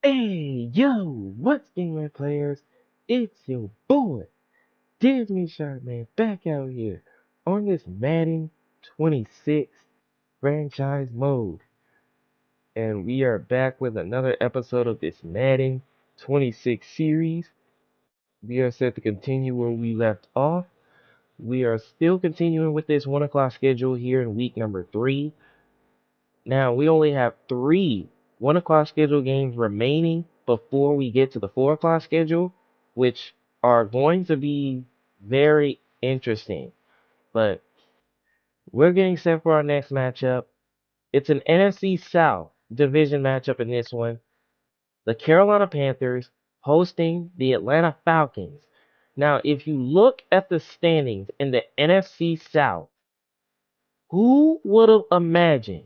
Hey, yo, what's game players? It's your boy, Disney Shark Man, back out here on this Madden 26 franchise mode. And we are back with another episode of this Madden 26 series. We are set to continue where we left off. We are still continuing with this 1 o'clock schedule here in week number 3. Now, we only have 3 1 o'clock schedule games remaining before we get to the 4 o'clock schedule, which are going to be very interesting. But we're getting set for our next matchup. It's an NFC South division matchup in this one. The Carolina Panthers hosting the Atlanta Falcons. Now, if you look at the standings in the NFC South, who would have imagined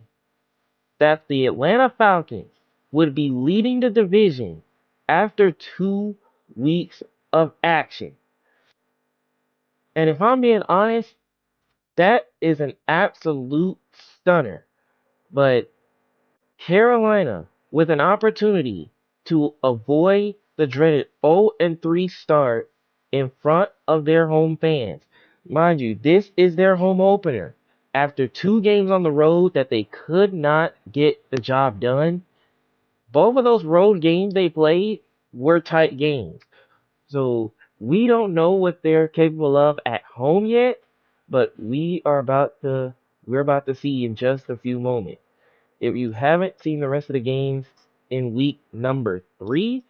that the Atlanta Falcons would be leading the division after 2 weeks of action? And if I'm being honest, that is an absolute stunner. But Carolina, with an opportunity to avoid the dreaded 0-3 start in front of their home fans. Mind you, this is their home opener. After 2 games on the road that they could not get the job done, both of those road games they played were tight games. So we don't know what they're capable of at home yet, but we're about to see in just a few moments. If you haven't seen the rest of the games in week number 3,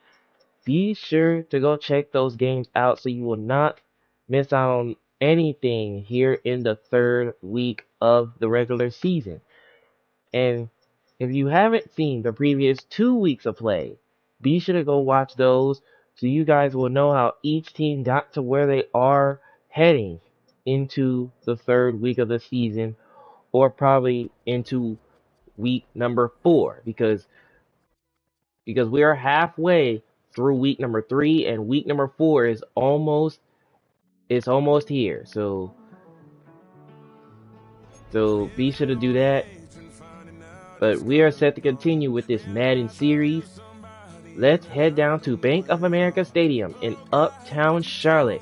be sure to go check those games out so you will not miss out on anything here in the 3rd week of the regular season. And if you haven't seen the previous 2 weeks of play, be sure to go watch those so you guys will know how each team got to where they are heading into the 3rd week of the season, or probably into week number 4, because we are halfway through week number 3 and week number 4 is almost here. So be sure to do that. But we are set to continue with this Madden series. Let's head down to Bank of America Stadium in Uptown Charlotte.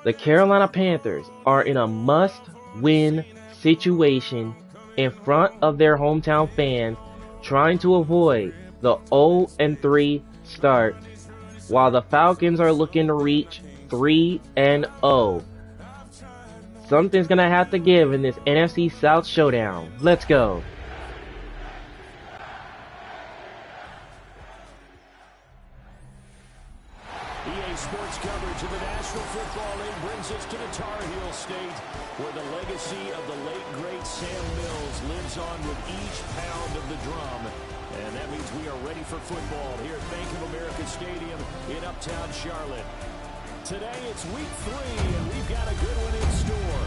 The Carolina Panthers are in a must-win situation in front of their hometown fans, trying to avoid the 0-3 start, while the Falcons are looking to reach 3-0. Something's gonna have to give in this NFC South showdown. Let's go. EA Sports coverage of the National Football League brings us to the Tar Heel State, where the legacy of the late, great Sam Mills lives on with each pound of the drum. And that means we are ready for football here at Bank of America Stadium in Uptown Charlotte. Today it's week 3, and we've got a good one in store,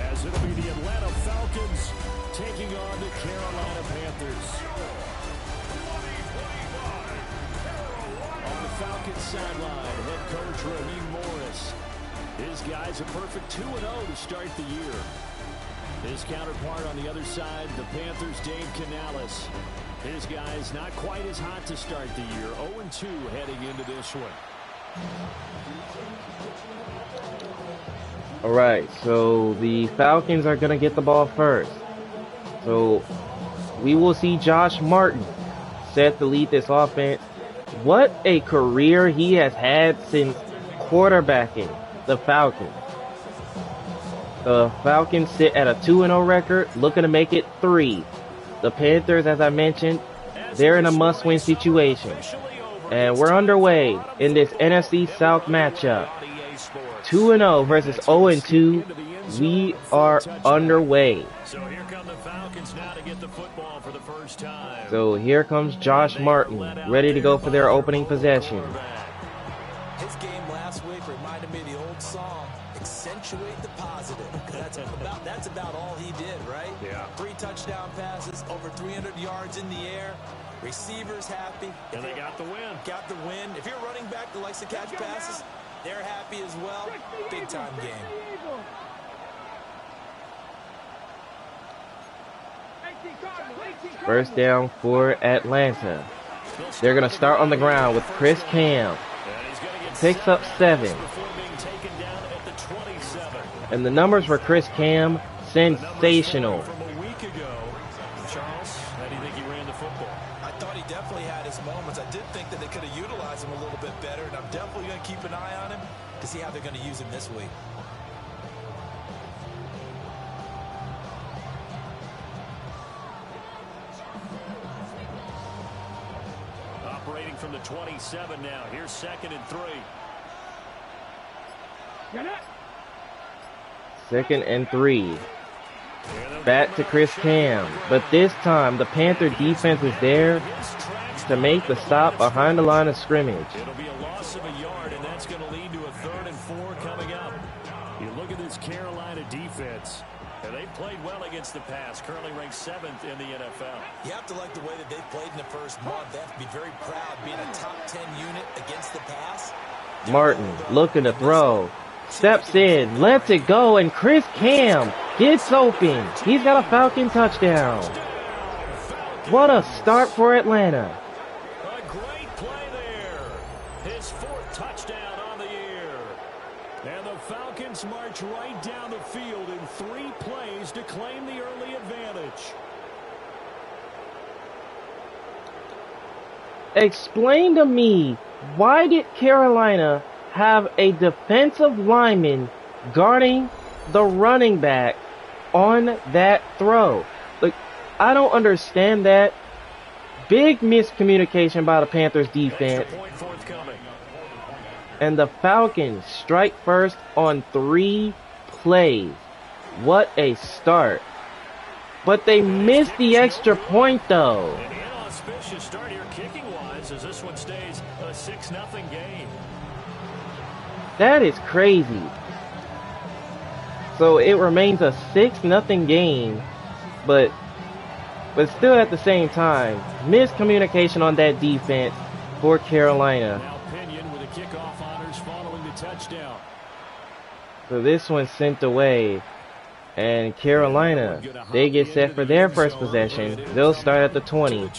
as it'll be the Atlanta Falcons taking on the Carolina Panthers. On the Falcons sideline, head coach Raheem Morris. His guys a perfect 2-0 to start the year. His counterpart on the other side, the Panthers' Dave Canales. His guys not quite as hot to start the year, 0-2 heading into this one. Alright, so the Falcons are going to get the ball first. So we will see Josh Martin set to lead this offense. What a career he has had since quarterbacking the Falcons. The Falcons sit at a 2-0 record, looking to make it 3. The Panthers, as I mentioned, they're in a must-win situation. And we're underway in this NFC South matchup. 2-0 versus 0-2. We are underway. So here come the Falcons now to get the football for the first time. So here comes Josh Martin, ready to go for their opening possession. His game last week reminded me of the old song, accentuate the positive. That's about all he did, right? Yeah. 3 touchdown passes, over 300 yards in the air. Receivers happy. And they got the win. Got the win. If you're running back that likes to catch passes, they're happy as well. Big time game. First down for Atlanta. They're going to start on the ground with Chris Cam. Picks up 7. And the numbers for Chris Cam, sensational. From a week ago. Charles, how do you think he ran the football? I thought he definitely had his moments. I did think that they could have utilized him a little bit better, and I'm definitely going to keep an eye on him to see how they're going to use him this week. Operating from the 27 now. Here's 2nd and 3. 2nd and 3. Back to Chris Cam. But this time, the Panther defense is there to make the stop behind the line of scrimmage. It'll be a loss of a yard, and that's going to lead to a 3rd and 4 coming up. You look at this Carolina defense. And they played well against the pass, currently ranked 7th in the NFL. You have to like the way that they've played in the first month. They have to be very proud being a top 10 unit against the pass. Martin looking to throw. Steps in, lets it go, and Chris Cam gets open. He's got a Falcon touchdown. What a start for Atlanta. A great play there. His 4th touchdown on the year. And the Falcons march right down the field in 3 plays to claim the early advantage. Explain to me, why did Carolina have a defensive lineman guarding the running back on that throw? Like, I don't understand that. Big miscommunication by the Panthers defense. And the Falcons strike first on 3 plays. What a start. But they missed the extra point, though. An inauspicious start here kicking-wise as this one stays a 6-0 game. That is crazy. So it remains a 6-0 game, but still at the same time, miscommunication on that defense for Carolina. Now Pinion with the kickoff honors following the touchdown. So this one's sent away, and Carolina, they get set for their first possession. They'll start at the 20.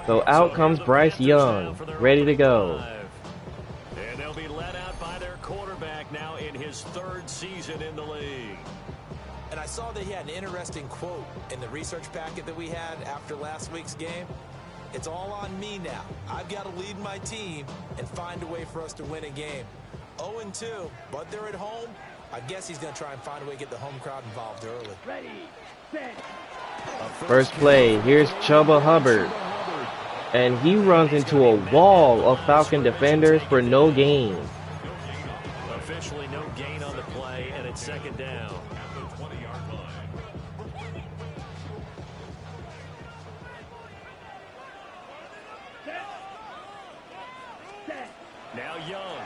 So out comes Bryce Young, ready to go. And they'll be led out by their quarterback now in his 3rd season in the league. And I saw that he had an interesting quote in the research packet that we had after last week's game. It's all on me now. I've got to lead my team and find a way for us to win a game. 0-2, but they're at home. I guess he's going to try and find a way to get the home crowd involved early. First play, here's Chuba Hubbard. And he runs into a wall of Falcon defenders for no gain. Officially no gain on the play, and it's 2nd down. Now Young.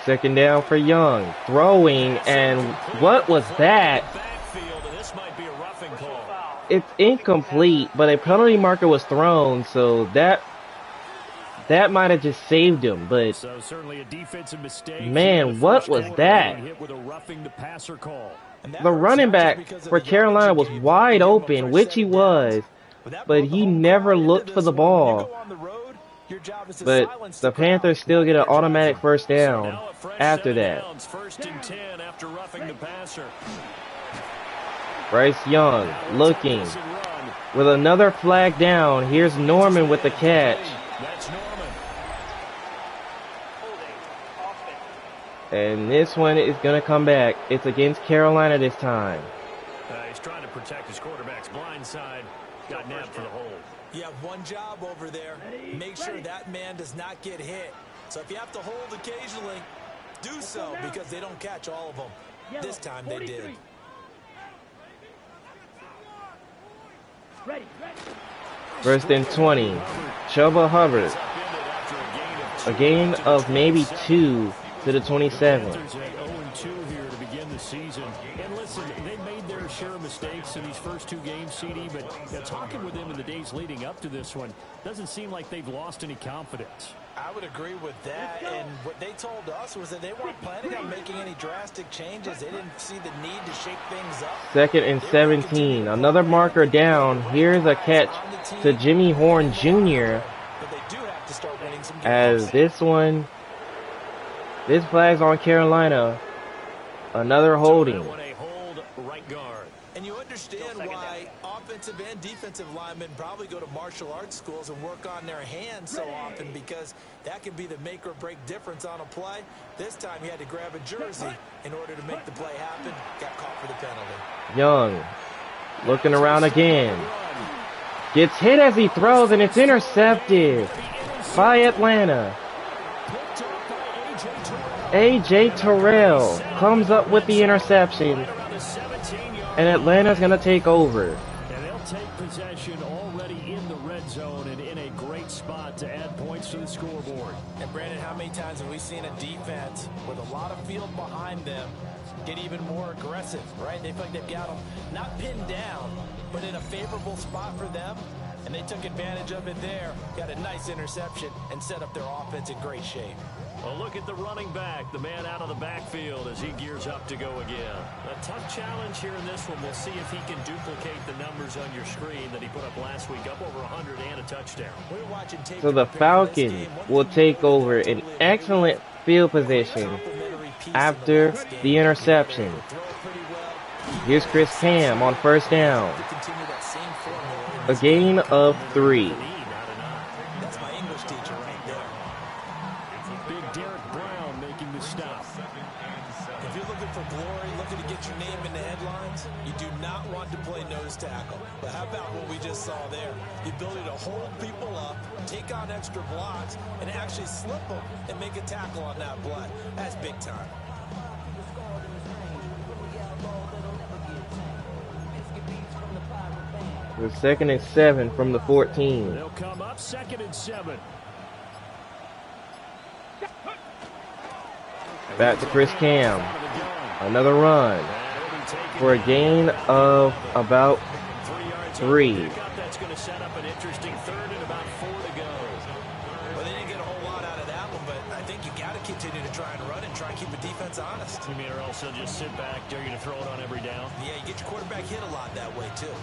2nd down for Young. Throwing, and what was that? Backfield, and this might be a roughing call. It's incomplete, but a penalty marker was thrown, so that might have just saved him. But So certainly a defensive mistake. man, what was that? Hit with a roughing the passer call. The running back for Carolina was wide open, which he was, but he never looked for the ball. But the Panthers still get an automatic first down after that. 1st and 10 after roughing the passer. Bryce Young looking with another flag down. Here's Norman with the catch. That's Norman. And this one is going to come back. It's against Carolina this time. He's trying to protect his quarterback's blind side. Got nabbed for the hold. You have one job over there. Make sure that man does not get hit. So if you have to hold occasionally, do so, because they don't catch all of them. This time they did. First and 20. Chuba Hubbard. A gain of maybe 2 to the 27. 0-2 here to begin the season. And listen, they made their share of mistakes in these first 2 games, CD, but talking with them in the days leading up to this one, doesn't seem like they've lost any confidence. I would agree with that, and what they told us was that they weren't planning on making any drastic changes. They didn't see the need to shake things up. 2nd and 17. Another marker down. Here's a catch to Jimmy Horn Jr. As this flag's on Carolina. Another holding. And you understand why offensive and defensive linemen probably go to martial arts schools and work on their hands so often, because that can be the make or break difference on a play. This time he had to grab a jersey in order to make the play happen. Got caught for the penalty. Young looking around again. Gets hit as he throws, and it's intercepted by Atlanta. A.J. Terrell comes up with the interception, and Atlanta's going to take over. And they'll take possession already in the red zone and in a great spot to add points to the scoreboard. And Brandon, how many times have we seen a defense with a lot of field behind them get even more aggressive, right? They feel like they've got them not pinned down, but in a favorable spot for them, and they took advantage of it there. Got a nice interception and set up their offense in great shape. Well, look at the running back, the man out of the backfield as he gears up to go again. A tough challenge here in this one. We'll see if he can duplicate the numbers on your screen that he put up last week, up over 100 and a touchdown. So the Falcons will take over an excellent field position after the interception. Here's Chris Cam on first down. A gain of 3. That's my English teacher right there. Big Derek Brown making the stop. If you're looking for glory, looking to get your name in the headlines, you do not want to play nose tackle. But how about what we just saw there? The ability to hold people up, take on extra blocks, and actually slip them and make a tackle on that play. That's big time. With 2nd and 7 from the 14. They'll come up 2nd and 7. Back to Chris Cam. Another run for a gain of about 3. That's going to set up an interesting 3rd and about 4 to go. Well, they didn't get a whole lot out of that one, but I think you got to continue to try and run and try and keep the defense honest. You mean, or else they'll just sit back, dare you to throw it on every down? Yeah, you get your quarterback hit a lot that way, too.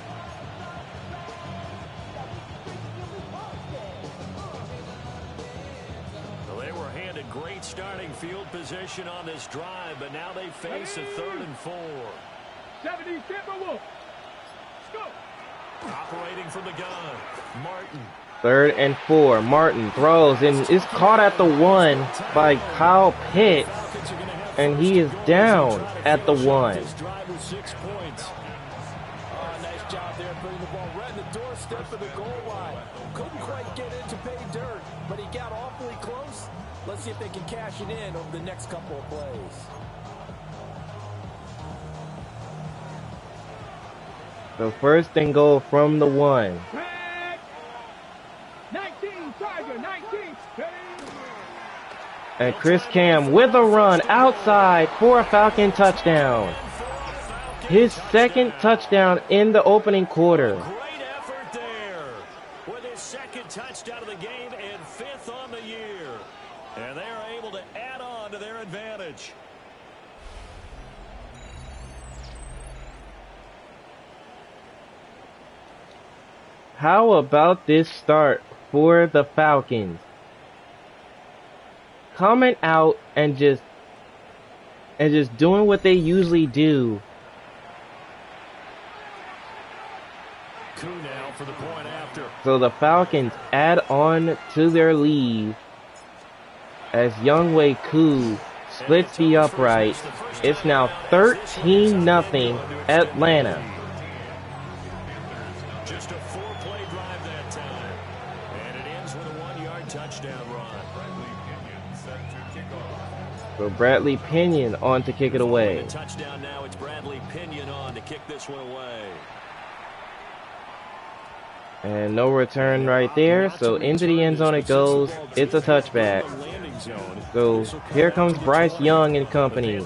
Great starting field position on this drive, but now they face a 3rd and 4. 70 Timberwolves. Go. Operating from the gun, Martin. 3rd and 4. Martin throws and is caught at the 1 by Kyle Pitts, and he is down at the 1. Nice job there, putting the ball right in the doorstep of the goal line. Couldn't quite get in to pay dirt, but he got awfully close. Let's see if they can cash it in over the next couple of plays. So 1st and goal from the 1. 19, Tiger, 19. And Chris Cam with a run outside for a Falcon touchdown. His 2nd touchdown in the opening quarter. Great effort there with his 2nd touchdown of the game and 5th on the year. And they are able to add on to their advantage. How about this start for the Falcons? Coming out and just doing what they usually do. Coup now for the point after. So the Falcons add on to their lead as Younghoe Koo splits the upright. It's now 13-0 Atlanta. Just a 4-play drive that time. And it ends with a 1-yard touchdown run. So Bradley Pinion on to kick it away. Touchdown now. It's Bradley Pinion on to kick this one away. And no return right there. So into the end zone it goes. It's a touchback. So here comes Bryce Young and company.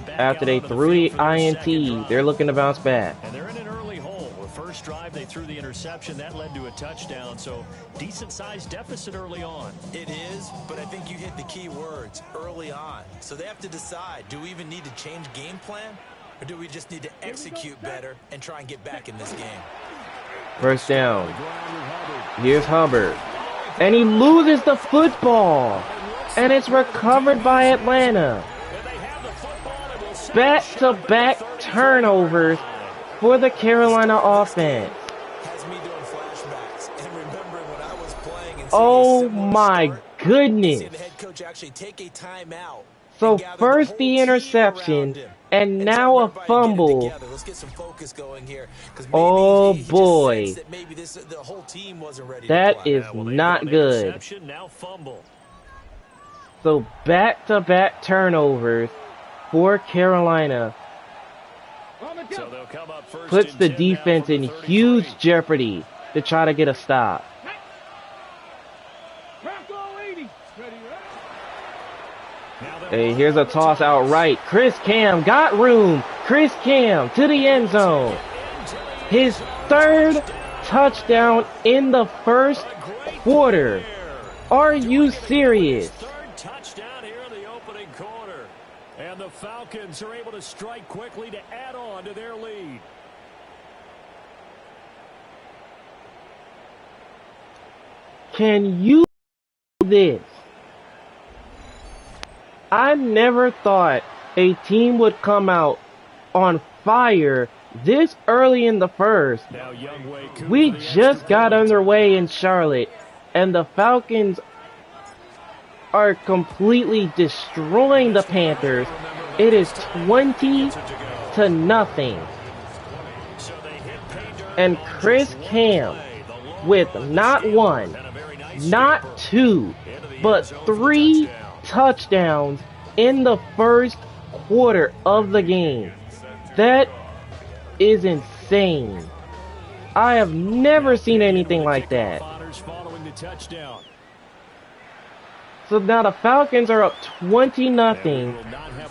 After they threw the INT, they're looking to bounce back. And they're in an early hole. The first drive, they threw the interception. That led to a touchdown. So decent-sized deficit early on. It is, but I think you hit the key words, early on. So they have to decide, do we even need to change game plan? Or do we just need to execute better and try and get back in this game? 1st down. Here's Hubbard. And he loses the football. And it's recovered by Atlanta. Back-to-back turnovers for the Carolina offense. Oh my goodness. So first the interception, and now a fumble. Oh boy. That is not good. So back-to-back turnovers for Carolina puts the defense in huge jeopardy to try to get a stop. Hey, here's a toss out right. Chris Cam got room. Chris Cam to the end zone. His third touchdown in the first quarter. Are you serious? Third touchdown here in the opening quarter. And the Falcons are able to strike quickly to add on to their lead. Can you do this? I never thought a team would come out on fire this early in the first. We just got underway in Charlotte, and the Falcons are completely destroying the Panthers. It is 20-0. And Chris Cam with not one, not two, but 3 touchdowns in the first quarter of the game. That is insane. I have never seen anything like that. So now the Falcons are up 20-0,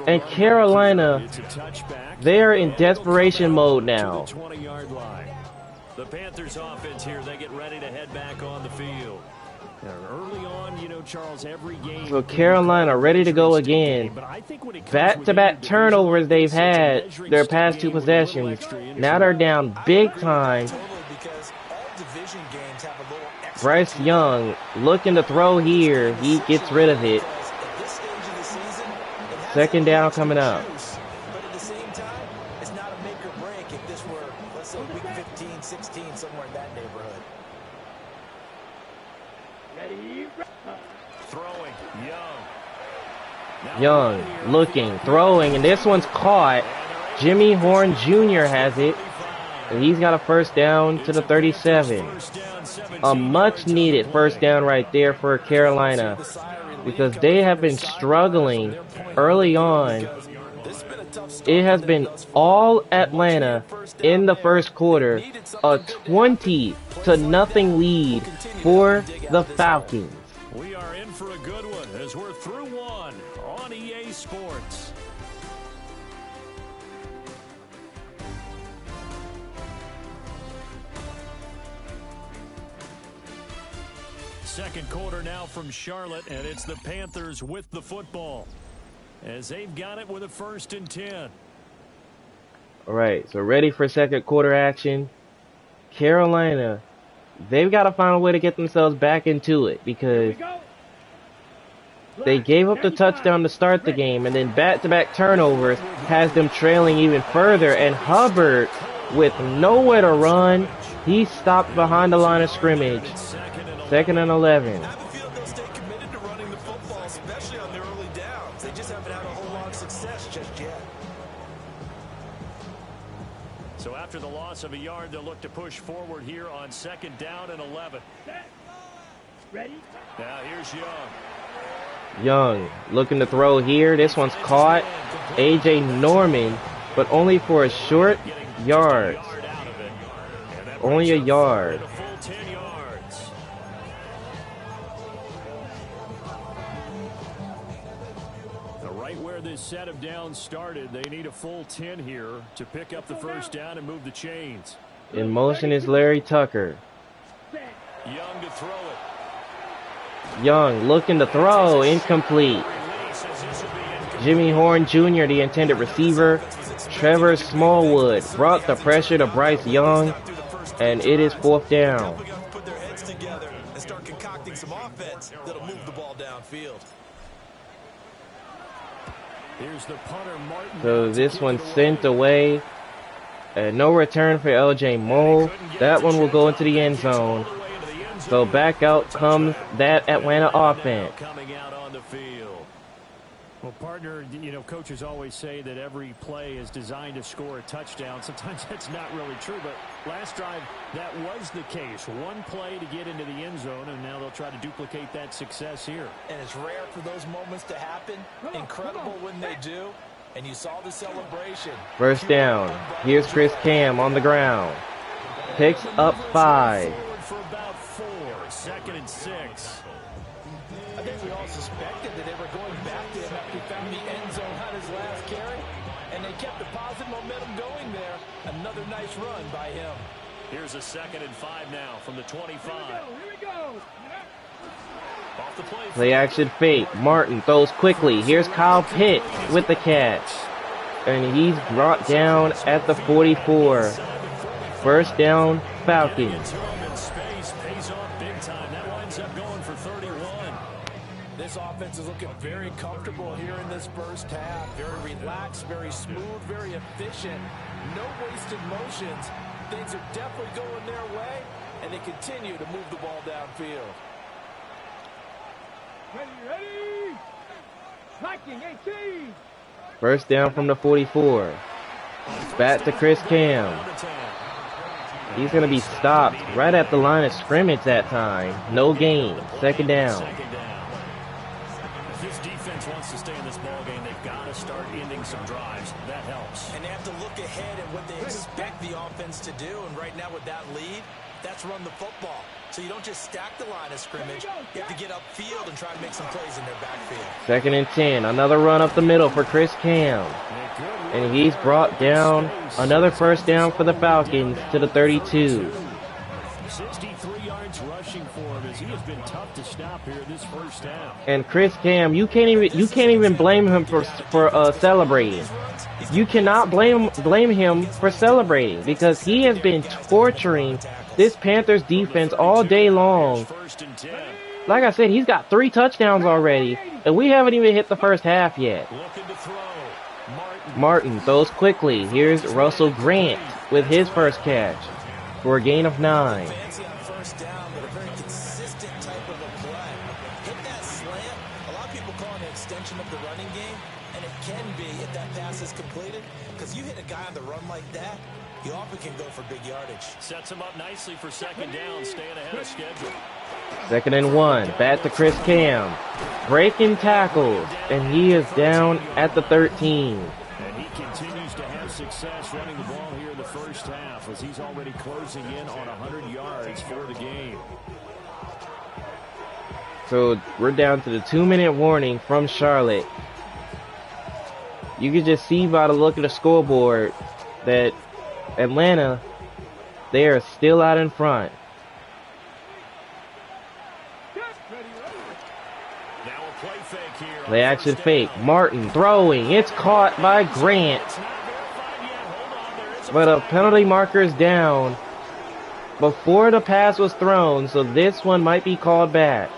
and Carolina, they are in desperation mode now. The Panthers offense here, they get ready to head back on the field. Early on, you know, Charles, every game. So Carolina ready to go again. Back-to-back turnovers they've had their past 2 possessions. Now they're down big time. Bryce Young looking to throw here. He gets rid of it. Second down coming up. But at the same time, it's not a make or break if this were, let's say, week 15, 16, somewhere in that neighborhood. Throwing, Young looking, throwing, and this one's caught. Jimmy Horn Jr. has it, and he's got a first down to the 37. A much needed first down right there for Carolina, because they have been struggling early on. It has been all Atlanta in the first quarter. A 20-0 lead for the Falcons. We are in for a good one as we're through one on EA Sports. Second quarter now from Charlotte, and it's the Panthers with the football as they've got it with a 1st and 10. All right, so ready for second quarter action. Carolina, they've got to find a way to get themselves back into it, because they gave up the touchdown to start the game, and then back-to-back turnovers has them trailing even further. And Hubbard, with nowhere to run, he stopped behind the line of scrimmage. 2nd and 11. I have a feeling they'll stay committed to running the football, especially on the early downs. They just haven't had a whole lot of success just yet. So after the loss of a yard, they'll look to push forward here on 2nd down and 11. Ready? Now here's Young. Young looking to throw here. This one's caught. A.J. Norman, but only for a short yard. Only a yard. This set of downs started. They need a full 10 here to pick up the first down and move the chains. In motion is Larry Tucker. Young to throw it. Young looking to throw, incomplete. Jimmy Horn Jr., the intended receiver. Trevor Smallwood brought the pressure to Bryce Young, and it is 4th down. Put their heads together and start concocting some offense that'll move the ball downfield. Here's the punter, Martin. So this one's sent away. No return for LJ Moll. That one will go into the end zone. So back out comes that Atlanta offense. Coming out on the field. Well, partner, you know, coaches always say that every play is designed to score a touchdown. Sometimes that's not really true, but last drive, that was the case. One play to get into the end zone, and now they'll try to duplicate that success here. And it's rare for those moments to happen. Incredible when they do. And you saw the celebration. First down. Here's Chris Cam on the ground. Picks up 5. For about 4, 2nd and 6. I think we all suspected that they were going back to him after he found the end zone on his last carry. And they kept the positive momentum going there. Another nice run by him. Here's a 2nd and 5 now from the 25. Here we go. Off the play. Play action fake. Martin throws quickly. Here's Kyle Pitts with the catch. And he's brought down at the 44. First down, Falcons. This offense is looking very comfortable here in this first half. Very relaxed, very smooth, very efficient. No wasted motions. Things are definitely going their way, and they continue to move the ball downfield. Ready. Blocking 18. First down from the 44. Back to Chris Cam. He's going to be stopped right at the line of scrimmage that time. No gain. Second down. If this defense wants to stay in this ball game, they've got to start ending some drives. That helps. And they have to look ahead at what they expect the offense to do. And right now with that lead, that's run the football. So you don't just stack the line of scrimmage. You have to get upfield and try to make some plays in their backfield. 2nd and 10. Another run up the middle for Chris Cam. And he's brought down another first down for the Falcons to the 32. 63 yards rushing for him as he has been tough to stop here this first half. And Chris Cam, you can't even blame him for celebrating. You cannot blame him for celebrating because he has been torturing this Panthers defense all day long. Like I said, he's got 3 touchdowns already, and we haven't even hit the first half yet. Martin throws quickly. Here's Russell Grant with his first catch for a gain of 9. Fancy on first down, but a very consistent type of a play. Hit that slant. A lot of people call it an extension of the running game, and it can be if that pass is completed, because you hit a guy on the run like that, you often can go for big yardage. Sets him up nicely for second down, staying ahead of schedule. 2nd and 1. Back to Chris Cam. Breaking tackles, and he is down at the 13. And he continues to have success running the ball here in the first half as he's already closing in on 100 yards for the game. So we're down to the 2-minute warning from Charlotte. You can just see by the look of the scoreboard that Atlanta, they are still out in front. Now a play fake here. Play action fake. Martin throwing. It's caught by Grant. But a penalty marker is down before the pass was thrown, so this one might be called back.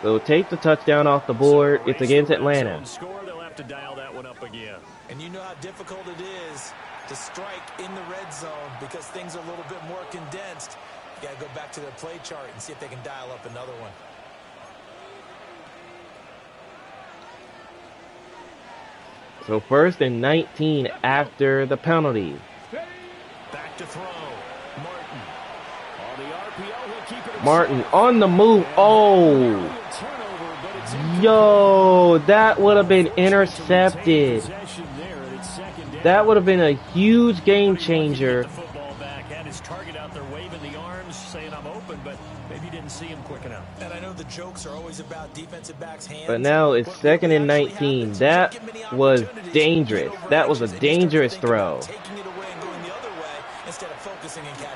So take the touchdown off the board. It's against Atlanta. They'll have to dial that one up again. And you know how difficult it is to strike in the red zone because things are a little bit more condensed. You got to go back to their play chart and see if they can dial up another one. So 1st and 19 after the penalty. Back to throw. Martin. On the RPO, he'll keep it. Martin on the move. Oh. Yo, that would have been intercepted. That would have been a huge game changer. Had his target out there waving the arms, saying I'm open, but maybe didn't see him quick enough. And I know the jokes are always about defensive backs' hands. But now it's 2nd and 19. That was dangerous. That was a dangerous throw.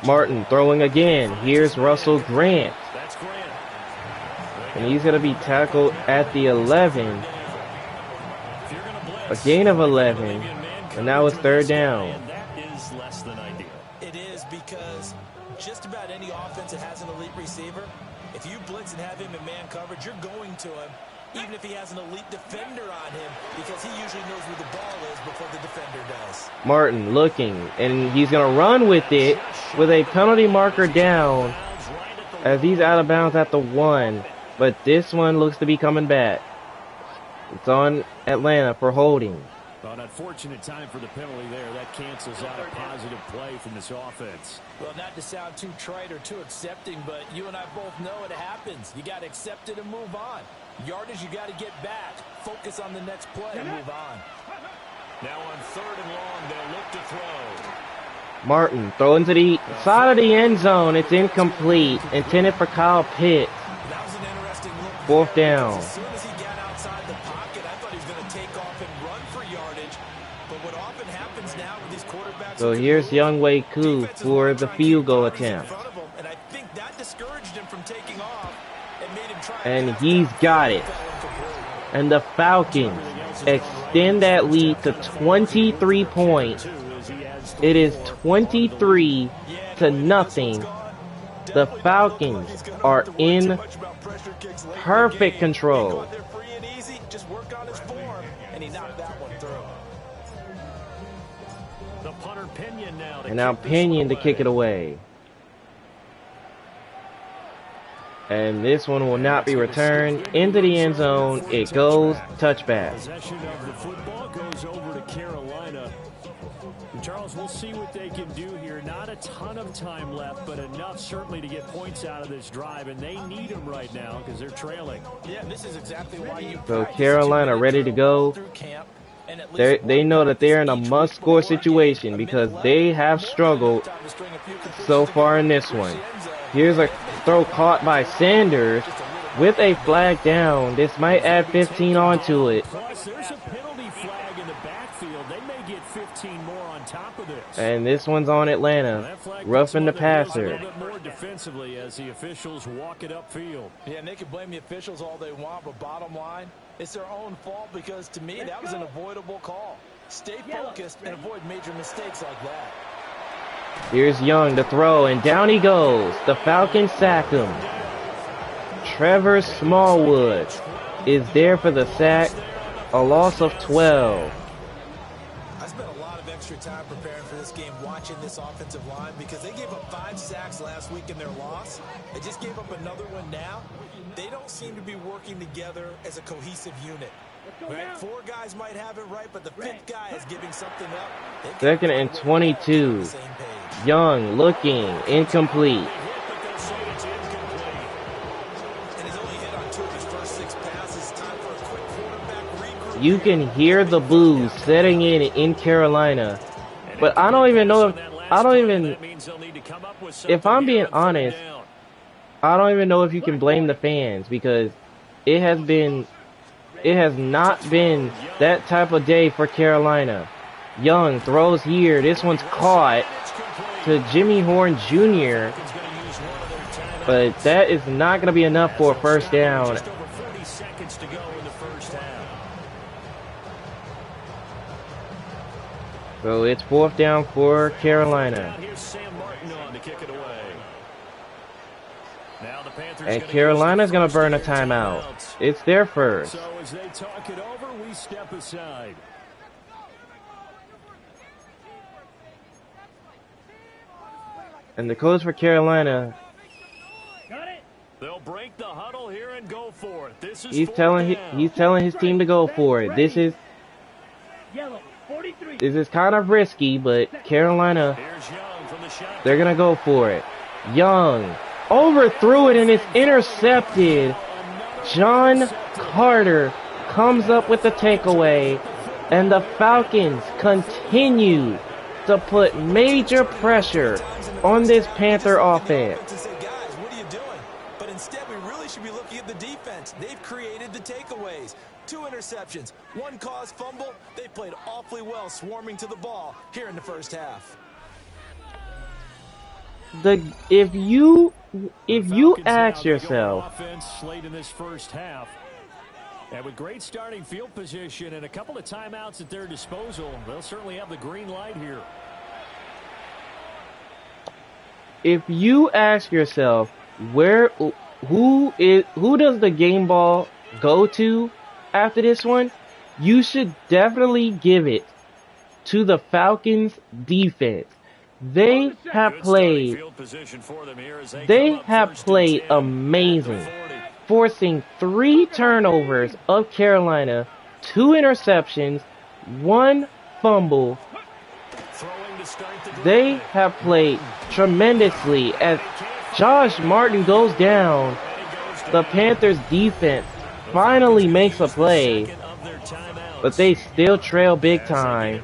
Martin throwing again. Here's Russell Grant. And he's going to be tackled at the 11. A gain of 11, and now it's third down. And that is less than ideal. It is, because just about any offense that has an elite receiver, if you blitz and have him in man coverage, you're going to him, even if he has an elite defender on him, because he usually knows where the ball is before the defender does. Martin looking, and he's going to run with it with a penalty marker down as he's out of bounds at the 1. But this one looks to be coming back. It's on Atlanta for holding. An unfortunate time for the penalty there. That cancels out a positive play from this offense. Well, not to sound too trite or too accepting, but you and I both know it happens. You got to accept it and move on. Yardage, you got to get back. Focus on the next play and move on. Now on 3rd and long, they'll look to throw. Martin throwing to the side of the end zone. It's incomplete. Intended for Kyle Pitts. That was an interesting look. 4th down. As soon as he got outside the pocket, I thought he was going to take off and run for yardage. But what often happens now with these quarterbacks... So here's Younghoe Koo for the field goal attempt. And I think that discouraged him from taking off and made him try. And he's got it. And the Falcons extend that lead to 23 points. It is 23-0. The Falcons are in perfect control. Just work on his form, and he knocked that one through. The punter Pinion now. And now Pinion to kick it away. And this one will not be returned into the end zone. It goes touchback. Possession of the football goes over to Carolina. And Charles, we'll see what they can do here. Not a ton of time left, but enough certainly to get points out of this drive. And they need them right now because they're trailing. Yeah, this is exactly why you... So Carolina ready to go. They know that they're in a must-score situation because they have struggled so far in this one. Here's a throw caught by Sanders with a flag down. This might add 15 onto it. Plus, there's a penalty flag in the backfield. They may get 15 more on top of this. And this one's on Atlanta. Roughing the passer. A little bit more defensively as the officials walk it upfield. Yeah, and they can blame the officials all they want, but bottom line, it's their own fault because, to me, that was an avoidable call. Stay focused and avoid major mistakes like that. Here's Young to throw, and down he goes. The Falcons sack him. Trevor Smallwood is there for the sack. A loss of 12. I spent a lot of extra time preparing for this game, watching this offensive line, because they gave up 5 sacks last week in their loss. They just gave up another one now. They don't seem to be working together as a cohesive unit. Right? 4 guys might have it right, but the 5th guy is giving something up. 2nd and 22. Young looking incomplete. You can hear the boos setting in Carolina, but I don't even know if I'm being honest, I don't even know if you can blame the fans because it has not been that type of day for Carolina. Young throws here. This one's caught to Jimmy Horn Jr., but that is not going to be enough for a first down. So it's 4th down for Carolina. And Carolina's going to burn a timeout. It's their first. So as they talk it over, we step aside. And the coach for Carolina, they'll break the huddle here and go for it. This is he's telling his team to go for it. This is kind of risky, but Carolina, they're going to go for it. Young overthrew it and it's intercepted. John Carter comes up with the takeaway, and the Falcons continue to put major pressure on this Panther offense. Guys, what are you doing? But instead, we really should be looking at the defense. They've created the takeaways. 2 interceptions, 1 caused fumble. They played awfully well swarming to the ball here in the first half. If you ask yourself, offense late in this first half. And with great starting field position and a couple of timeouts at their disposal, they'll certainly have the green light here. If you ask yourself who does the game ball go to after this one, you should definitely give it to the Falcons defense. They have played amazing, forcing 3 turnovers of Carolina, 2 interceptions, 1 fumble. They have played tremendously. As Josh Martin goes down, the Panthers defense finally makes a play, but they still trail big time.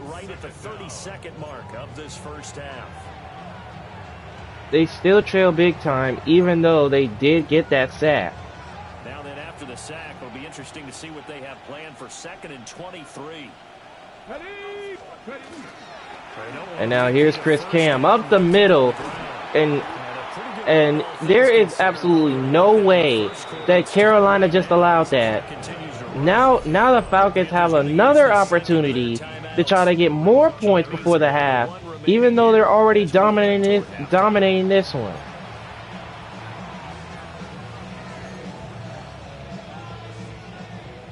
They still trail big time, even though they did get that sack. Now then, after the sack, it'll be interesting to see what they have planned for 2nd and 23. And now here's Chris Cam up the middle, and there is absolutely no way that Carolina just allowed that. Now the Falcons have another opportunity to try to get more points before the half, even though they're already dominating this one.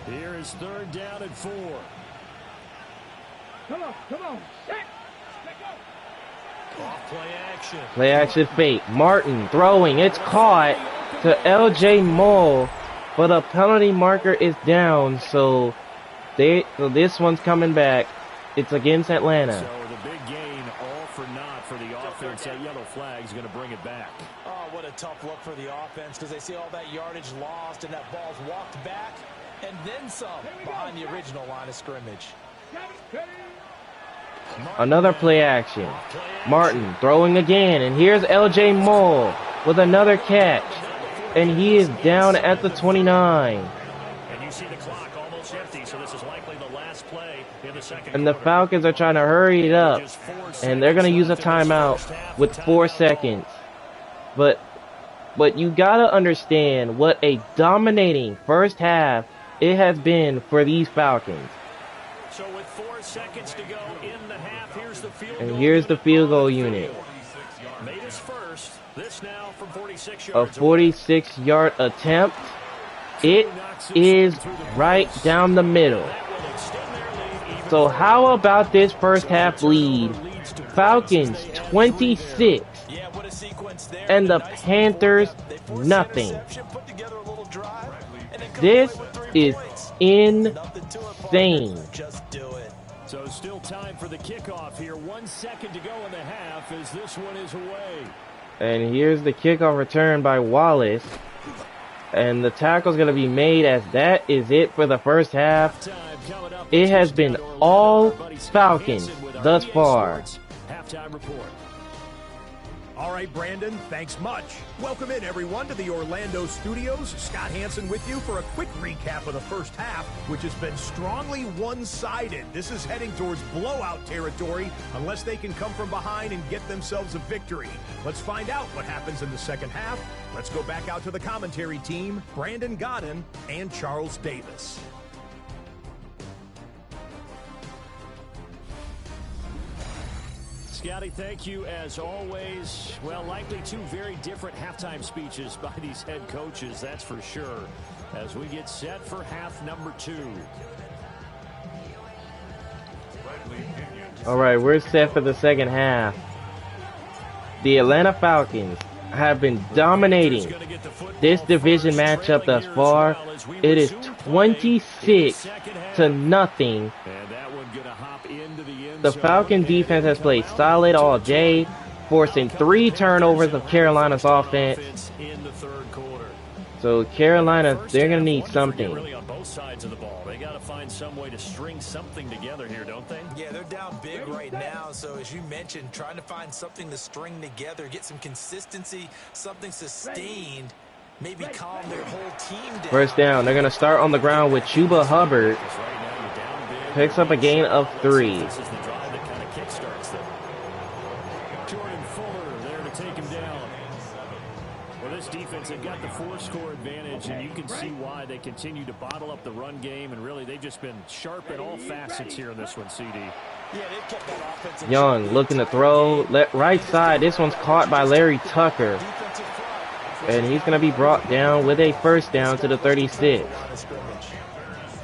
Here is 3rd down and 4. Come on, set. Off play action. Play action fake. Martin throwing. It's caught to LJ Moll, but a penalty marker is down, so this one's coming back. It's against Atlanta. So the big gain, all for naught for the offense. That yellow flag is going to bring it back. Oh, what a tough look for the offense, because they see all that yardage lost and that ball's walked back and then some behind the original line of scrimmage. Another play action. Martin throwing again, and here's LJ Moll with another catch, and he is down at the 29. And you see the clock almost empty, so this is likely the last play in the second And the Falcons are trying to hurry it up, and they're going to use a timeout with 4 seconds. But you got to understand what a dominating first half it has been for these Falcons. So with 4 seconds to go in the half, here's the field And goal. here's the field goal unit. Made his first. This now from 46 A yards. 46-yard attempt. It is right down the middle. So how about this first half lead? Falcons 26 and the Panthers nothing. This is insane. So still time for the kickoff here. 1 second to go in the half as this one is away. And here's the kickoff return by Wallace. And the tackle's going to be made as that is it for the first half. It has been all Falcons thus far. Halftime report. All right, Brandon, thanks much. Welcome in, everyone, to the Orlando studios. Scott Hansen with you for a quick recap of the first half, which has been strongly one-sided. This is heading towards blowout territory unless they can come from behind and get themselves a victory. Let's find out what happens in the second half. Let's go back out to the commentary team, Brandon Godden and Charles Davis. Scotty, thank you as always. Well, likely 2 very different halftime speeches by these head coaches, that's for sure, as we get set for half number 2. All right, we're set for the second half. The Atlanta Falcons have been dominating this division matchup thus far. It is 26-0. The Falcon defense has played solid all day, forcing 3 turnovers of Carolina's offense. So Carolina, they're going to need something. Really on both sides of the ball. They got to find some way to string something together here, don't they? Yeah, they're down big right now. So as you mentioned, trying to find something to string together, get some consistency, something sustained, maybe calm their whole team down. First down. They're going to start on the ground with Chuba Hubbard. Picks up a gain of 3. This is the drive that kind of kickstarts them. Jordan Fuller there to take him down. Well, this defense, they've got the 4-score advantage, and you can see why they continue to bottle up the run game, and really they've just been sharp in all facets here in this one, CD. Yeah, they've kept that offense in Young check looking the to entire throw. game. Right side. This one's caught by Larry Tucker. Defensive front. And he's going to be brought down with a first down to the 36.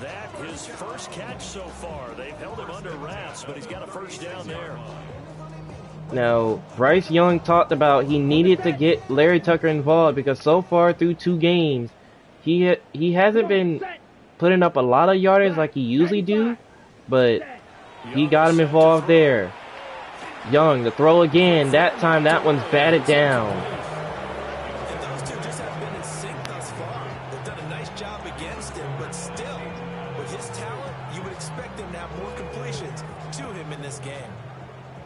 That his first catch so far. They've held him under wraps, but he's got a first down there. Now, Bryce Young talked about he needed to get Larry Tucker involved because so far through 2 games, he hasn't been putting up a lot of yardage like he usually do, but he got him involved there. Young, the throw again. That time, that one's batted down. And those two just haven't been in sync thus far. They've done a nice job against him, but still, with his talent, you would expect him to have more completions to him in this game.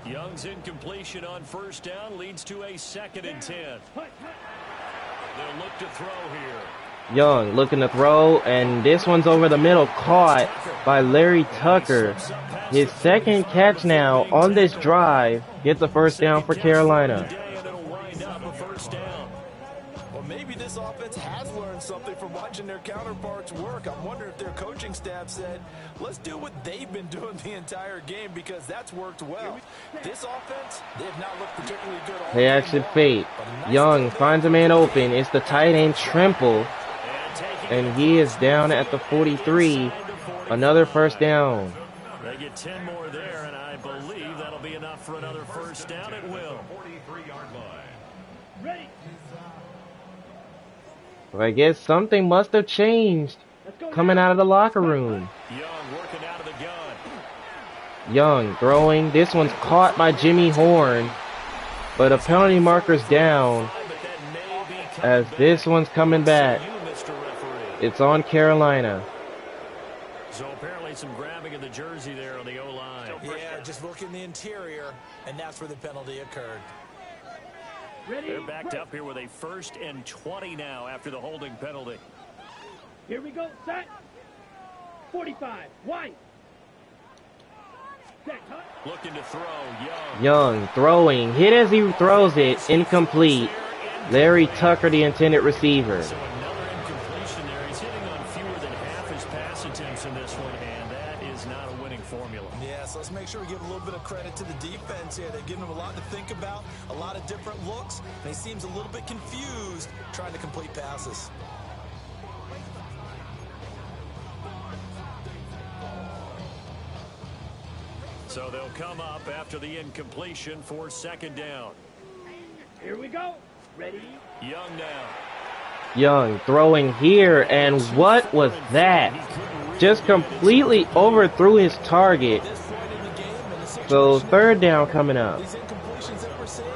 Young's incompletion on first down leads to a 2nd and 10. They'll look to throw here. Young looking to throw, and this one's over the middle, caught by Larry Tucker. His second catch now on this drive gets a first down for Carolina. Well, maybe this offense has learned something from watching their counterparts work. I'm wondering if their coaching staff said, let's do what they've been doing the entire game because that's worked well. This offense, they have not looked particularly good all Play action fake. Young finds a man open. It's the tight end Trimple, and he is down at the 43. Another first down. They get 10 more there, and I believe that'll be enough for another first down. It will. 43-yard line. Ready. So I guess something must have changed coming out of the locker room. Young working out of the gun. Young throwing. This one's caught by Jimmy Horn, but a penalty marker's down as this one's coming back. It's on Carolina. So apparently some grabbing of the jersey there on the O-line. Yeah, just look in the interior, and that's where the penalty occurred. They're backed up here with a 1st and 20 now after the holding penalty. Here we go. Set. 45. White. Set. Cut. Looking to throw. Young. Young throwing. Hit as he throws it. Incomplete. Larry Tucker, the intended receiver. So another incompletion there. He's hitting on fewer than half his pass attempts in this one, and that is not a winning formula. Yeah, so let's make sure we give a little bit of credit to the defense here. They've given him a lot to think about, a lot of different looks, and he seems a little bit confused trying to complete passes. So they'll come up after the incompletion for 2nd down. Here we go. Ready. Young now. Young throwing here, and what was that? Just completely overthrew his target. So 3rd down coming up. These incompletions that we're seeing,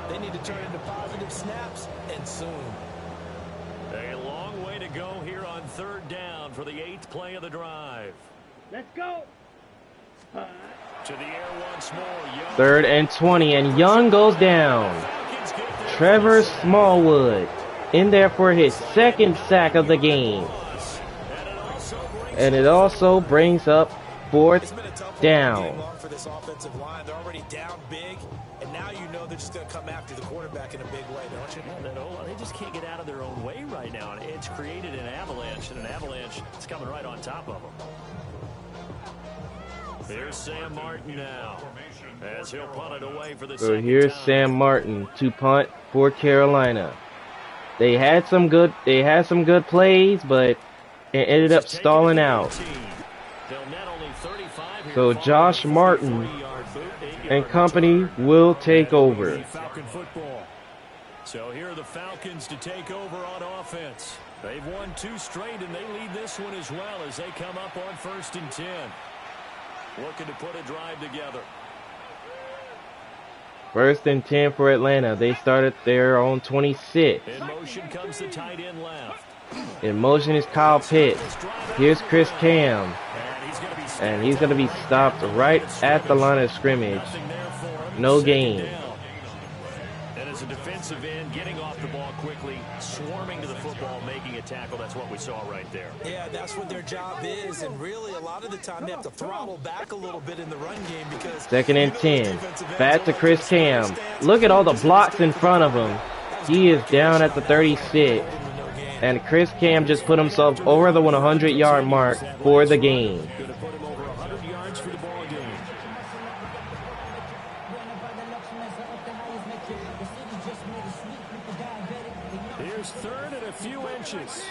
they need to turn into positive snaps, and soon. A long way to go here on 3rd down for the 8th play of the drive. Let's go. To the air once more. Young. 3rd and 20, and Young goes down. Trevor Smallwood in there for his 2nd sack of the game. And it also brings up 4th down. For this offensive line, they're already down big, and now you know they're just going to come after the quarterback in a big way, don't you? They just can't get out of their own way right now, and it's created an avalanche, and an avalanche is coming right on top of them. Here's Sam Martin now, as he'll punt it away for the So second here's time. Sam Martin to punt for Carolina. They had some good plays, but it ended up stalling out. So Josh Martin and company will take over. Falcon football. So here are the Falcons to take over on offense. They've won 2 straight, and they lead this one as well as they come up on 1st and 10. Looking to put a drive together. 1st and 10 for Atlanta. They started their own 26. In motion comes the tight end left. In motion is Kyle Pitts. Here's Chris Cam. And he's going to be stopped right at the line of scrimmage. No gain. And as a defensive end, getting off the ball quickly, swarming to the football, making a tackle. That's what we saw right there. Yeah, that's what their job is, and really a lot of the time they have to throttle back a little bit in the run game because 2nd and 10. Back to Chris Cam. Look at all the blocks in front of him. He is down at the 36. And Chris Cam just put himself over the 100-yard mark for the game. Going to put him over 100 yards for the ball game. Here's third and a few inches.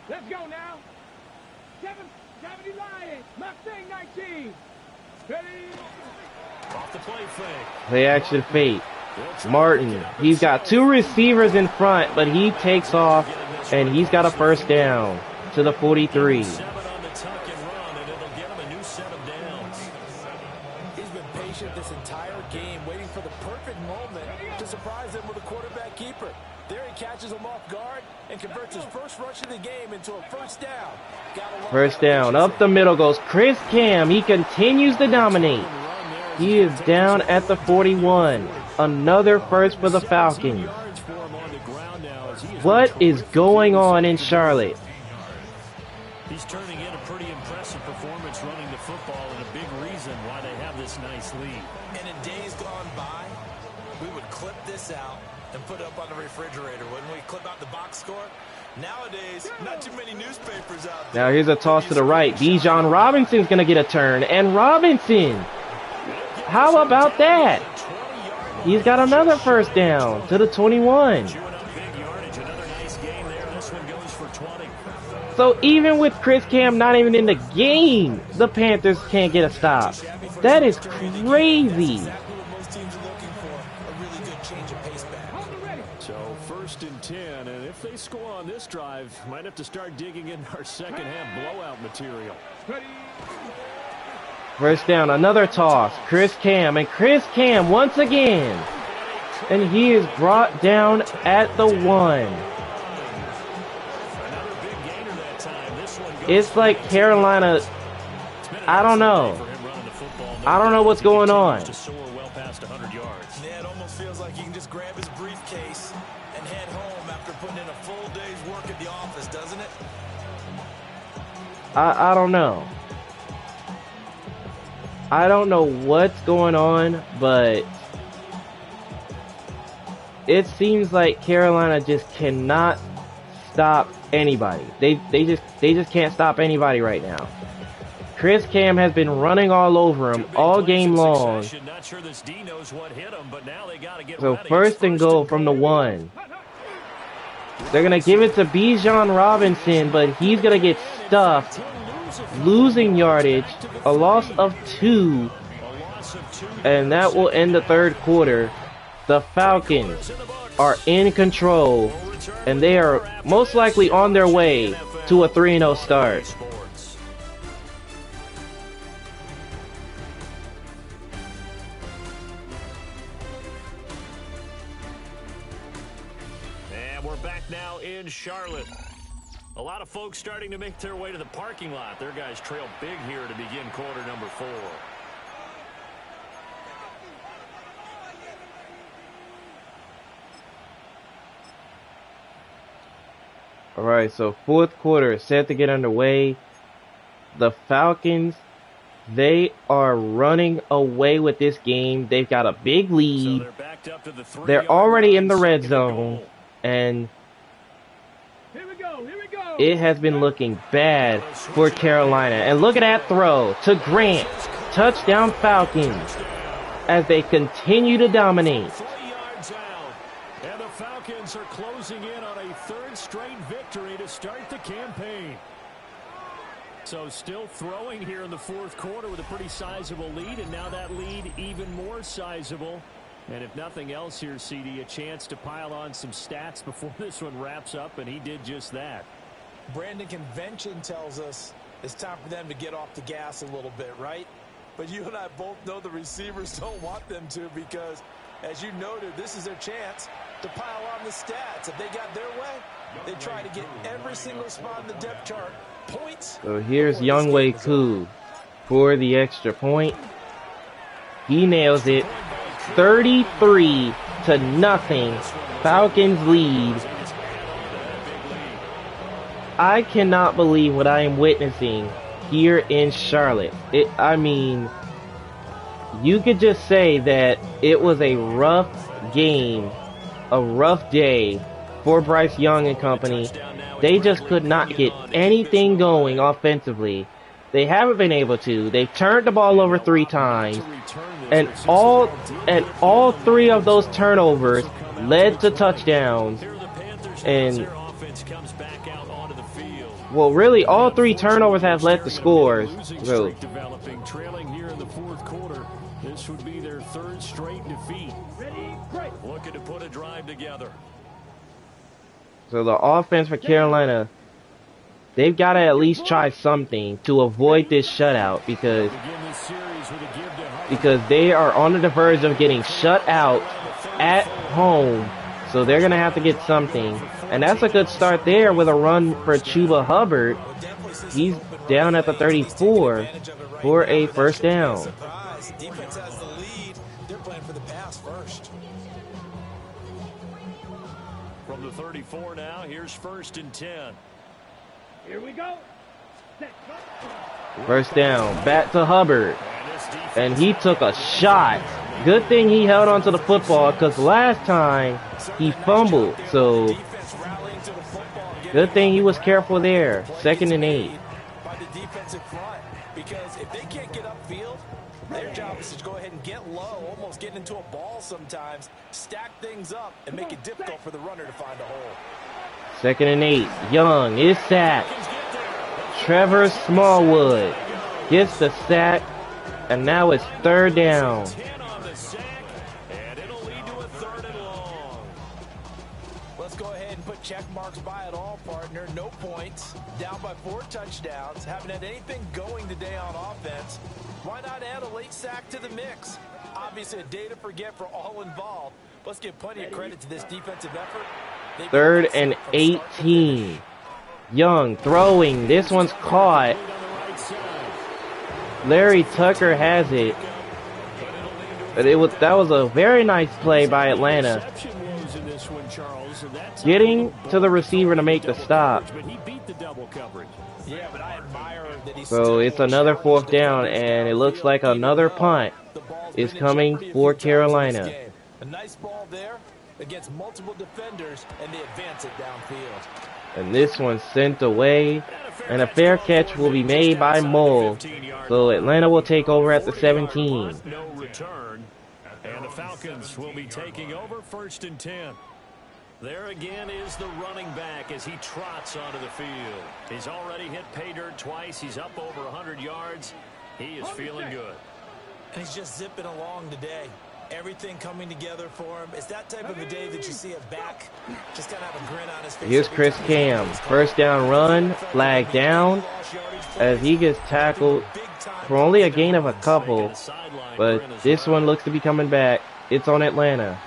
Let's go now. 70 Lions. Mustang 19. Ready? Off the play fake. Play action fake. Martin, he's got two receivers in front, but he takes off, and he's got a first down to the 43. 7 on the tuck and run, and it'll get him a new set of downs. He's been patient this entire game, waiting for the perfect moment to surprise them with a quarterback keeper. There he catches him off guard and converts his first rush of the game into a first down. First down, up the middle goes Chris Cam. He continues to dominate. He is down at the 41. Another first for the Falcons. What is going on in Charlotte? He's turning in a pretty impressive performance running the football, and a big reason why they have this nice lead. And in days gone by, we would clip this out and put it up on the refrigerator. Wouldn't we clip out the box score? Nowadays, not too many newspapers out there. Now here's a toss to the right. Bijan Robinson's going to get a turn. And Robinson, how about that? He's got another first down to the 21. So even with Chris Cam not even in the game, the Panthers can't get a stop. That is crazy. So 1st and 10, and if they score on this drive, might have to start digging in our second half blowout material. First down, another toss. Chris Cam, and Chris Cam once again. And he is brought down at the 1. It's like Carolina, I don't know. I don't know what's going on. Yeah, it almost feels like he can just grab his briefcase and head home after putting in a full day's work at the office, doesn't it? I don't know. I don't know what's going on, but it seems like Carolina just cannot stop anybody. They just can't stop anybody right now. Chris Cam has been running all over him all game long. So 1st and goal from the 1. They're going to give it to Bijan Robinson, but he's going to get stuffed. Losing yardage, a loss of 2, and that will end the 3rd quarter. The Falcons are in control, and they are most likely on their way to a 3-0 start. And we're back now in Charlotte. A lot of folks starting to make their way to the parking lot. Their guys trail big here to begin quarter number 4. Alright, so 4th quarter is set to get underway. The Falcons, they are running away with this game. They've got a big lead. They're already in the red zone. And it has been looking bad for Carolina. And look at that throw to Grant. Touchdown Falcons as they continue to dominate. 3 yards out. And the Falcons are closing in on a 3rd straight victory to start the campaign. So still throwing here in the 4th quarter with a pretty sizable lead. And now that lead even more sizable. And if nothing else here, CD, a chance to pile on some stats before this one wraps up. And he did just that. Brandon, convention tells us it's time for them to get off the gas a little bit, right? But you and I both know the receivers don't want them to because, as you noted, this is their chance to pile on the stats. If they got their way, they try to get every single spot in the depth chart points. So here's Younghoe Koo for the extra point. He nails it. 33-0. Falcons lead. I cannot believe what I am witnessing here in Charlotte. I mean, you could just say that it was a rough game a rough day for Bryce Young and company. They just could not get anything going offensively. They haven't been able to. They've turned the ball over 3 times, and all 3 of those turnovers led to touchdowns. And well, really, all 3 turnovers have led to scores. So, Trailing here in the 4th quarter. This would be their 3rd straight defeat. Looking to put a drive together. so the offense for Carolina, they've got to at least try something to avoid this shutout because they are on the verge of getting shut out at home. So they're going to have to get something. And that's a good start there with a run for Chuba Hubbard. He's down at the 34 for a first down. Defense has the lead. They're playing for the pass first. From the 34 now, here's 1st and 10. Here we go. First down, back to Hubbard. And he took a shot. Good thing he held onto the football because last time he fumbled. So good thing he was careful there. 2nd and 8. By the defensive front, because if they can't get upfield, their job is to go ahead and get low, almost getting into a ball sometimes, stack things up, and make it difficult for the runner to find a hole. 2nd and 8. Young is sacked. Trevor Smallwood gets the sack, and now it's 3rd down. Let's go ahead and put check marks by it all, partner. No points. Down by 4 touchdowns. Haven't had anything going today on offense. Why not add a late sack to the mix? Obviously a day to forget for all involved. Let's give plenty of credit to this defensive effort. 3rd and 18. Young throwing. This one's caught. Larry Tucker has it. But that was a very nice play by Atlanta. Getting to the receiver to make the stop. So it's another 4th down, and it looks like another punt is coming for Carolina. A nice ball there against multiple defenders, and they advance it downfield. And this one's sent away, and a fair catch will be made by Mole. So Atlanta will take over at the 17. No return, and the Falcons will be taking over 1st and 10. There again is the running back as he trots onto the field. He's already hit pay dirt twice. He's up over 100 yards. He is feeling good. And he's just zipping along today. Everything coming together for him. It's that type of a day that you see a back just kind of have a grin on his face. Here's Chris Cam. First down run, flag down, as he gets tackled for only a gain of a couple. But this one looks to be coming back. It's on Atlanta.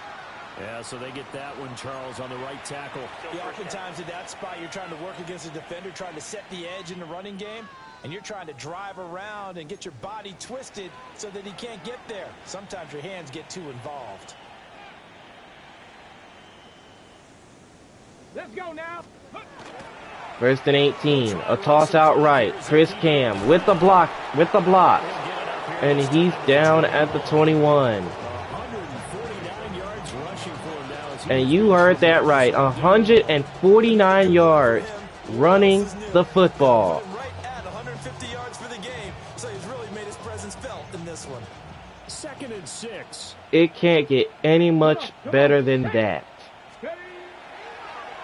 Yeah, so they get that one, Charles, on the right tackle. Yeah, oftentimes at that spot, you're trying to work against a defender, trying to set the edge in the running game, and you're trying to drive around and get your body twisted so that he can't get there. Sometimes your hands get too involved. Let's go now. 1st and 18. A toss out right. Chris Cam with the block. And he's down at the 21. And you heard that right. 149 yards running the football. Right at 150 yards for the game, so he's really made his presence felt in this one. 2nd and 6. It can't get any much better than that.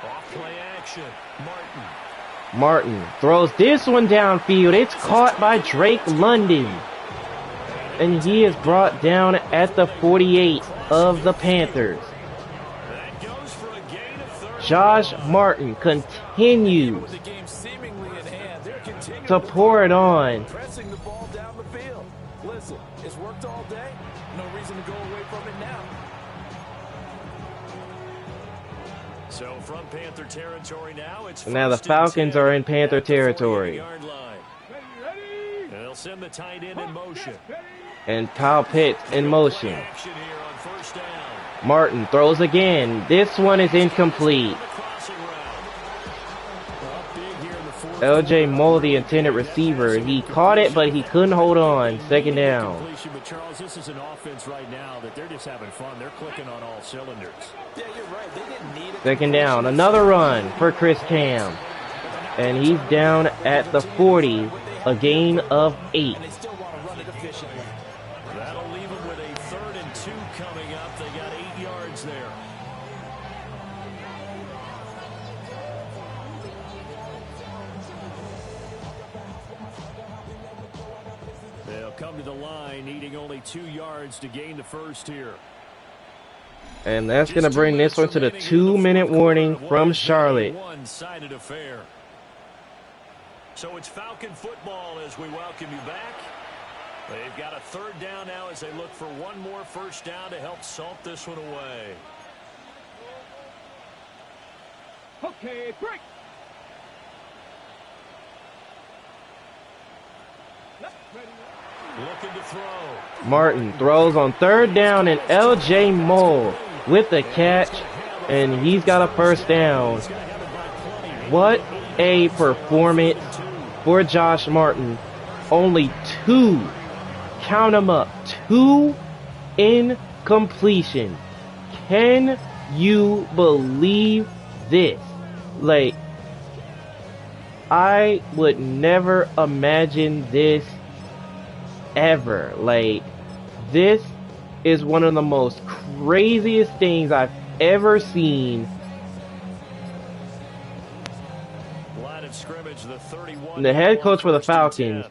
Off play action. Martin throws this one downfield. It's caught by Drake London. And he is brought down at the 48 of the Panthers. Josh Martin continues to pour it on. Pressing the ball down the field. Listen, it's worked all day. No reason to go away from it now. So from Panther territory now, it's Now the Falcons are in Panther territory. They'll send the tight end in motion. And Kyle Pitts in motion. Action here on 1st down. Martin throws again. This one is incomplete. Up big here in the fourth. LJ Moore, the intended receiver, he caught it, but he couldn't hold on. Second down. But Charles, this is an offense right now that they're just having fun. They're clicking on all cylinders. Yeah, you're right. They didn't need it. Second down. Another run for Chris Cam. And he's down at the 40. A gain of 8. And they still want to run it efficiently. That'll leave them with a 3rd and 2 coming up. They got 8 yards there. They'll come to the line, needing only 2 yards to gain the first here. And that's going to bring this one to the 2-minute warning from Charlotte. One-sided affair. So it's Falcon football as we welcome you back. They've got a 3rd down now as they look for one more first down to help salt this one away. Okay, break. Looking to throw. Martin throws on 3rd down, and LJ Moore with the catch, and he's got a first down. What a performance for Josh Martin. Only 2, count them up, 2 incompletions. Can you believe this? Like, I would never imagine this ever. Like, this is one of the most craziest things I've ever seen. The head coach for the Falcons,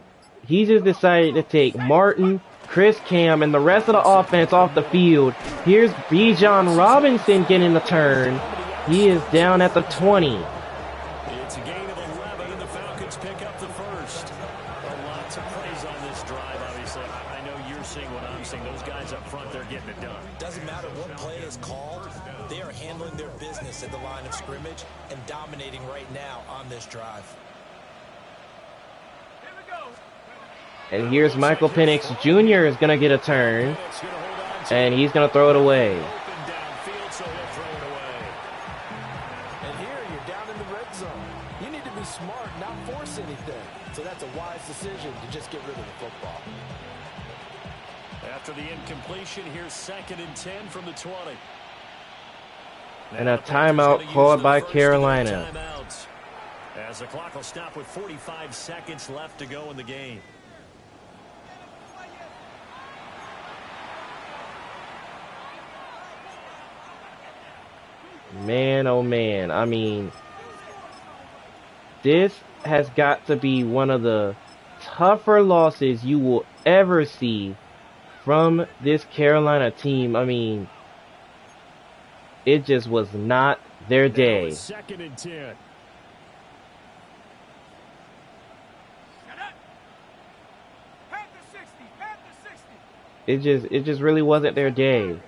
he just decided to take Martin, Chris Cam, and the rest of the offense off the field. Here's Bijan Robinson getting the turn. He is down at the 20. It's a gain of 11, and the Falcons pick up the first. A lot to praise on this drive, obviously. I know you're seeing what I'm seeing. Those guys up front, they're getting it done. Doesn't matter what play is called. They are handling their business at the line of scrimmage and dominating right now on this drive. And here's Michael Penix Jr. is going to get a turn, and he's going to throw it away. And here you're down in the red zone. You need to be smart, not force anything. So that's a wise decision to just get rid of the football. After the incompletion, here's 2nd and 10 from the 20. And a timeout called by Carolina. As the clock will stop with 45 seconds left to go in the game. Man, oh man. I mean, this has got to be one of the tougher losses you will ever see from this Carolina team. I mean, it just was not their day. 2nd and 10. It just really wasn't their day.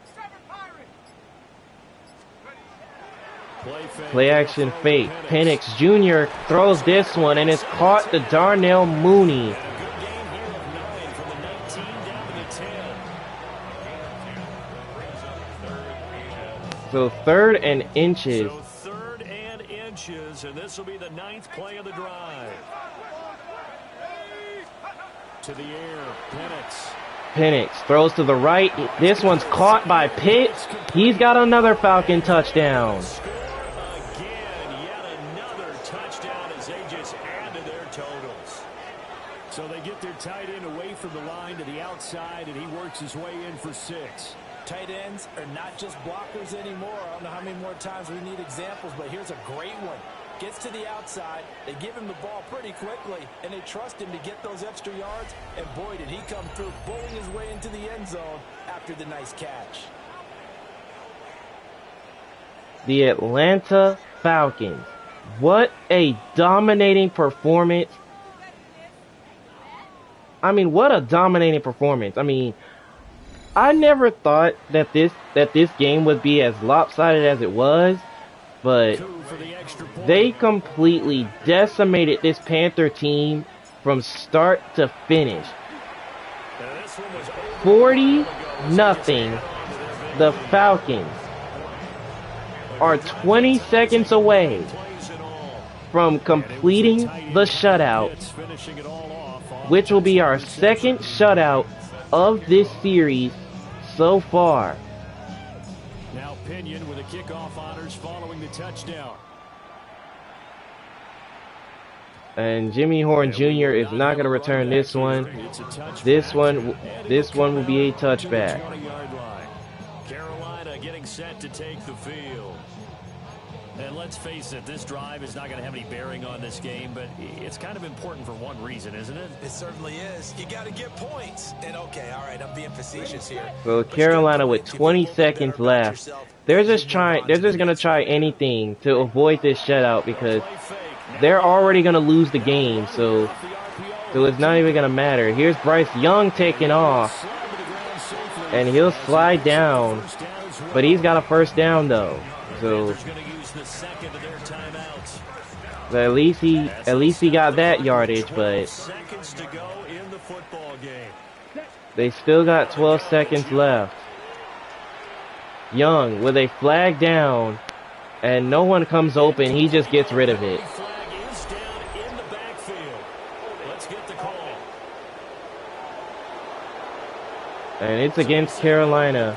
Play action fake. Penix Jr. throws this one, and it's caught to Darnell Mooney. So 3rd and inches. So 3rd and inches, and this will be the 9th play of the drive. To the air, Penix. Penix throws to the right. This one's caught by Pitt. He's got another Falcon touchdown. Again, yet another touchdown as they just add to their totals. So they get their tight end away from the line to the outside, and he works his way in for 6. Tight ends are not just blockers anymore. I don't know how many more times we need examples, but here's a great one. Gets to the outside, they give him the ball pretty quickly, and they trust him to get those extra yards, and boy, did he come through, bowling his way into the end zone after the nice catch. The Atlanta Falcons. What a dominating performance. I mean, what a dominating performance. I mean, I never thought that this game would be as lopsided as it was, but they completely decimated this Panther team from start to finish. 40-0. The Falcons are 20 seconds away from completing the shutout, which will be our second shutout of this series so far. Now Pinion with the kickoff honors following the touchdown. And Jimmy Horn Jr. is not going to return this one. This one will be a touchback. Carolina getting set to take the field. And let's face it, this drive is not going to have any bearing on this game, but it's kind of important for one reason, isn't it? It certainly is. You got to get points. And okay, all right, I'm being facetious here. So Carolina with 20 seconds left. They're just going to try anything to avoid this shutout because they're already going to lose the game, so it's not even going to matter. Here's Bryce Young taking off, and he'll slide down, but he's got a first down though. So at least he got that yardage, but they still got 12 seconds left. Young with a flag down, and no one comes open. He just gets rid of it. And it's against Carolina.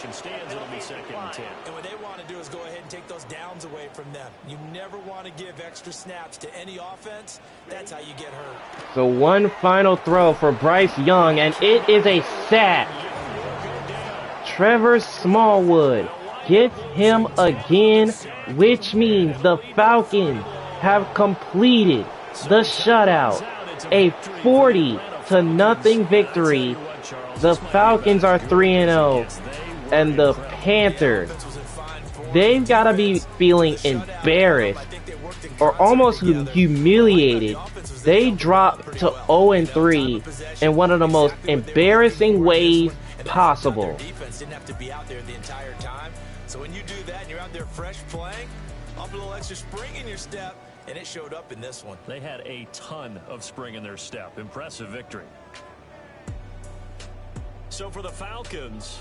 And what they want to do is go ahead and take those downs away from them. You never want to give extra snaps to any offense. That's how you get hurt. So one final throw for Bryce Young, and it is a sack. Trevor Smallwood gets him again, which means the Falcons have completed the shutout. A 40-0 victory. The Falcons are 3-0, and the Panthers, they've got to be feeling embarrassed or almost humiliated. They dropped to 0-3 in one of the most embarrassing ways possible. Defense didn't have to be out there the entire time. So when you do that and you're out there fresh playing, up a little extra spring in your step, and it showed up in this one. They had a ton of spring in their step. Impressive victory. So for the Falcons,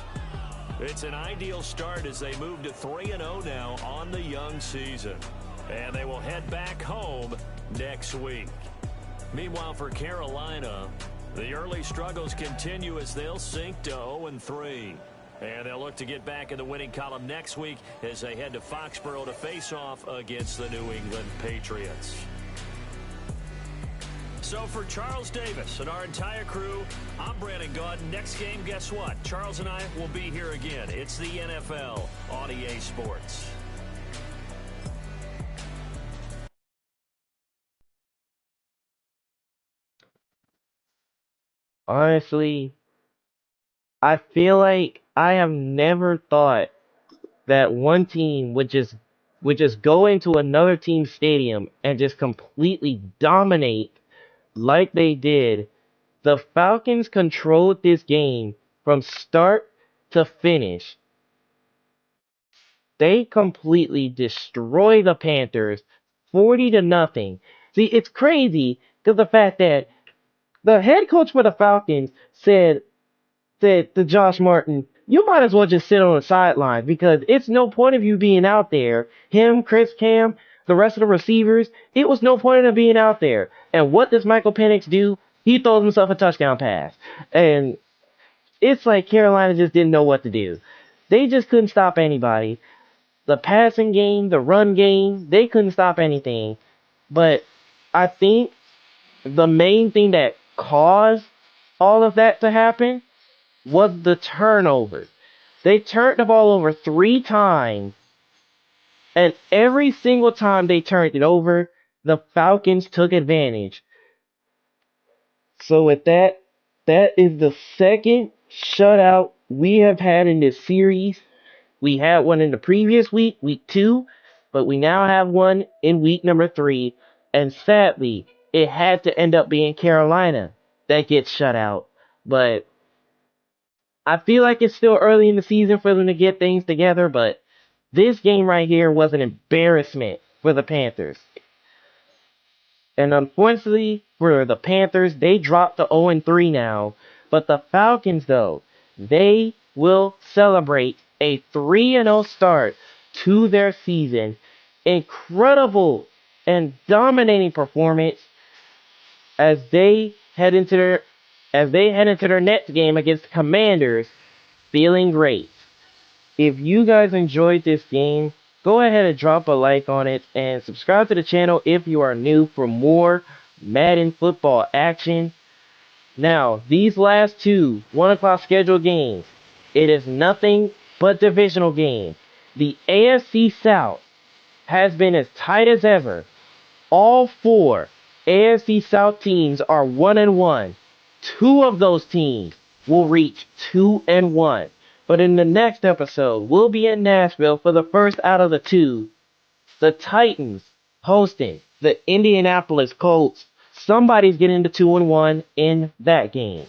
it's an ideal start as they move to 3-0 now on the young season. And they will head back home next week. Meanwhile, for Carolina, the early struggles continue as they'll sink to 0-3. And they'll look to get back in the winning column next week as they head to Foxborough to face off against the New England Patriots. So for Charles Davis and our entire crew, I'm Brandon Gaudin. Next game, guess what? Charles and I will be here again. It's the NFL on EA Sports. Honestly, I feel like I have never thought that one team would just go into another team's stadium and just completely dominate like they did. The Falcons controlled this game from start to finish. They completely destroy the Panthers 40-0. See, it's crazy because the fact that the head coach for the Falcons said to Josh Martin, you might as well just sit on the sidelines because it's no point of you being out there. Him, Chris Cam, the rest of the receivers, it was no point of them being out there. And what does Michael Penix do? He throws himself a touchdown pass. And it's like Carolina just didn't know what to do. They just couldn't stop anybody. The passing game, the run game, they couldn't stop anything. But I think the main thing that caused all of that to happen was the turnovers. They turned the ball over 3 times, and every single time they turned it over, the Falcons took advantage. So with that is the second shutout we have had in this series. We had one in the previous week, week 2, but we now have one in week number 3, and sadly, it had to end up being Carolina that gets shut out. But I feel like it's still early in the season for them to get things together, but this game right here was an embarrassment for the Panthers. And unfortunately for the Panthers, they dropped to 0-3 now. But the Falcons, though, they will celebrate a 3-0 start to their season. Incredible and dominating performance as they head into their next game against the Commanders, feeling great. If you guys enjoyed this game, go ahead and drop a like on it and subscribe to the channel if you are new for more Madden football action. Now, these last two 1 o'clock scheduled games, it is nothing but divisional games. The AFC South has been as tight as ever. All four AFC South teams are 1-1. Two of those teams will reach 2-1. But in the next episode, we'll be in Nashville for the first out of the two. The Titans hosting the Indianapolis Colts. Somebody's getting to 2-1 in that game.